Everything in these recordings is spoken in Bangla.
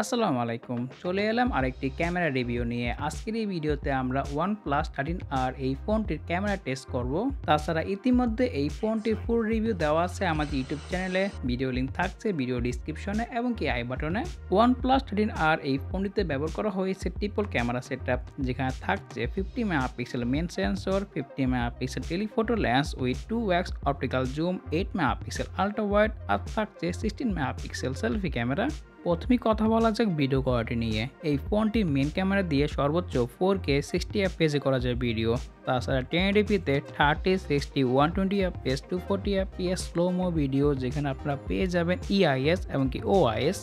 আসসালামু আলাইকুম। চলে এলাম আরেকটি ক্যামেরা রিভিউ নিয়ে। আজকের এই ভিডিওতে আমরা OnePlus 13R এই ফোনটির ক্যামেরা টেস্ট করব। তাছাড়া ইতিমধ্যে এই ফোনটির ফুল রিভিউ দেওয়া আছে আমাদের ইউটিউব চ্যানেলে। ভিডিও লিংক থাকছে ভিডিও ডিসক্রিপশনে এবং কি আই বাটনে। OnePlus 13R এই ফোনটিতে ব্যবহার করা হয়েছে ট্রিপল ক্যামেরা সেটআপ, যেখানে থাকছে 50 megapixel main sensor, 50 megapixel telephoto lens with 2x optical zoom, 8 megapixel ultra wide আর থাকছে 16 মেগাপিক্সেল সেলফি ক্যামেরা। প্রথমেই কথা বলা যাক ভিডিও কোয়ালিটি নিয়ে। এই ফোনটির মেন ক্যামেরা দিয়ে সর্বোচ্চ 4K 60 fps এ করা যায় ভিডিও। তাছাড়া 1080p-তে 30, 60, 120 fps, 240 fps স্লো-মো ভিডিও, যেখানে আপনারা পেয়ে যাবেন EIS এবং কি OIS।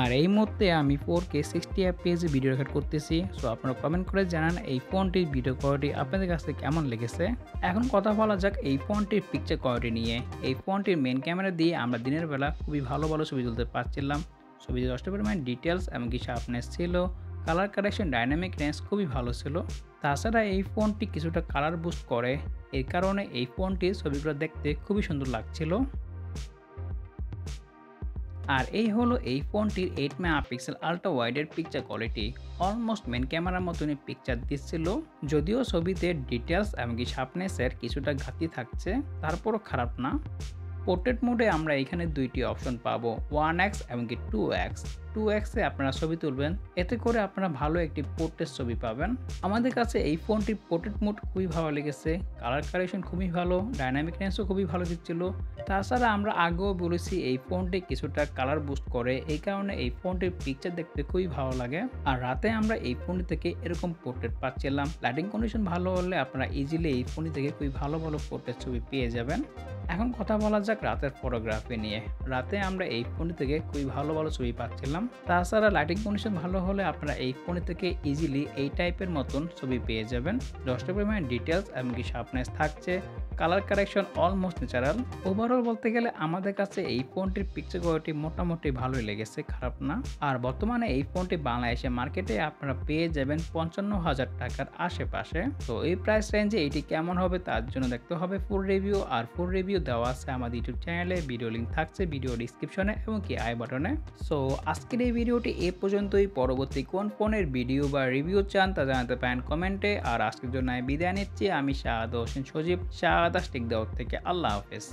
আর এই মুহূর্তে আমি 4K 60 fps এ ভিডিও রেকর্ড করতেছি। সো আপনারা কমেন্ট করে জানান এই ফোনটির ভিডিও কোয়ালিটি আপনাদের কাছে কেমন লেগেছে। এখন কথা বলা যাক এই ফোনটির পিকচার কোয়ালিটি নিয়ে। এই ফোনটির মেন ক্যামেরা দিয়ে আমরা দিনের বেলা খুবই ভালো ছবি তুলতে পারছিলাম। ছবিতে যথেষ্ট পরিমাণ ডিটেলস এমনকি শার্পনেস ছিল। কালার কারেকশন ডাইনামিক রেঞ্জ খুবই ভালো ছিল। তাছাড়া এই ফোনটি কিছুটা কালার বুস্ট করে, এর কারণে এই ফোনটির ছবিগুলো দেখতে খুবই সুন্দর লাগছিল। আর এই হলো এই ফোনটির 8 মেগাপিক্সেল আল্ট্রা ওয়াইডের পিকচার কোয়ালিটি। অলমোস্ট মেন ক্যামেরার মতনই পিকচার দিচ্ছিল, যদিও ছবিতে ডিটেলস এমনকি শার্পনেসের কিছুটা ঘাটতি থাকছে, তারপরও খারাপ না। পোর্ট্রেট মোডে আমরা এখানে দুইটি অপশন পাবো, 1x এবং কি 2x। 2x এ আপনারা ছবি তুলবেন, এতে করে আপনারা ভালো একটি পোর্ট্রেট ছবি পাবেন। আমাদের কাছে এই ফোনটির পোর্ট্রেট মোড খুবই ভালো লেগেছে, কালার কারেকশন খুবই ভালো, ডাইনামিক রেঞ্জও খুবই ভালো দিচ্ছিল। তাছাড়া আমরা আগেও বলেছি এই ফোনটি কিছুটা কালার বুস্ট করে, এই কারণে এই ফোনটির পিকচার দেখতে খুবই ভালো লাগে। আর রাতে আমরা এই ফোনটি থেকে এরকম পোর্ট্রেট পাচ্ছিলাম। লাইটিং কন্ডিশন ভালো হলে আপনারা ইজিলি এই ফোনটি থেকে খুবই ভালো পোর্ট্রেট ছবি পেয়ে যাবেন। এখন কথা বলা যাক রাতের ফটোগ্রাফি নিয়ে। রাতে আমরা এই ফোনটি থেকে খুবই ভালো ছবি পাচ্ছিলাম। তাছাড়া লাইটিং কন্ডিশন ভালো হলে আপনারা এই ফোনটি থেকে ইজিলি এই টাইপের মতন ছবি পেয়ে যাবেন। যথেষ্ট পরিমাণে ডিটেলস এমনকি শার্পনেস থাকছে, colour correction almost natural. Overall বলতে গেলে আমাদের কাছে এই ফোনটির পিকচার কোয়ালিটি মোটামুটি ভালোই লেগেছে, খারাপ না। আর বর্তমানে এই ফোনটি বাংলাদেশে মার্কেটে আপনারা পেয়ে যাবেন 55,000 টাকার আশেপাশে। তো এই প্রাইস রেঞ্জে এটি কেমন হবে তার জন্য দেখতে হবে ফুল রিভিউ। আর ফুল রিভিউ দেওয়া আছে আমাদের ইউটিউব চ্যানেলে, ভিডিও লিংক থাকছে ভিডিও ডিসক্রিপশনে এবং কি আই বাটনে। সো আজকের এই ভিডিওটি এ পর্যন্তই। পরবর্তী কোন ফোনের ভিডিও বা রিভিউ চান তা জানাতে পারেন কমেন্টে। আর আজকের জন্য আমি বিদায় নিচ্ছি। আমি শাহাদ হোসেন সজীব, শাহাদ স্টিক দাউদ থেকে। আল্লাহ হাফেজ।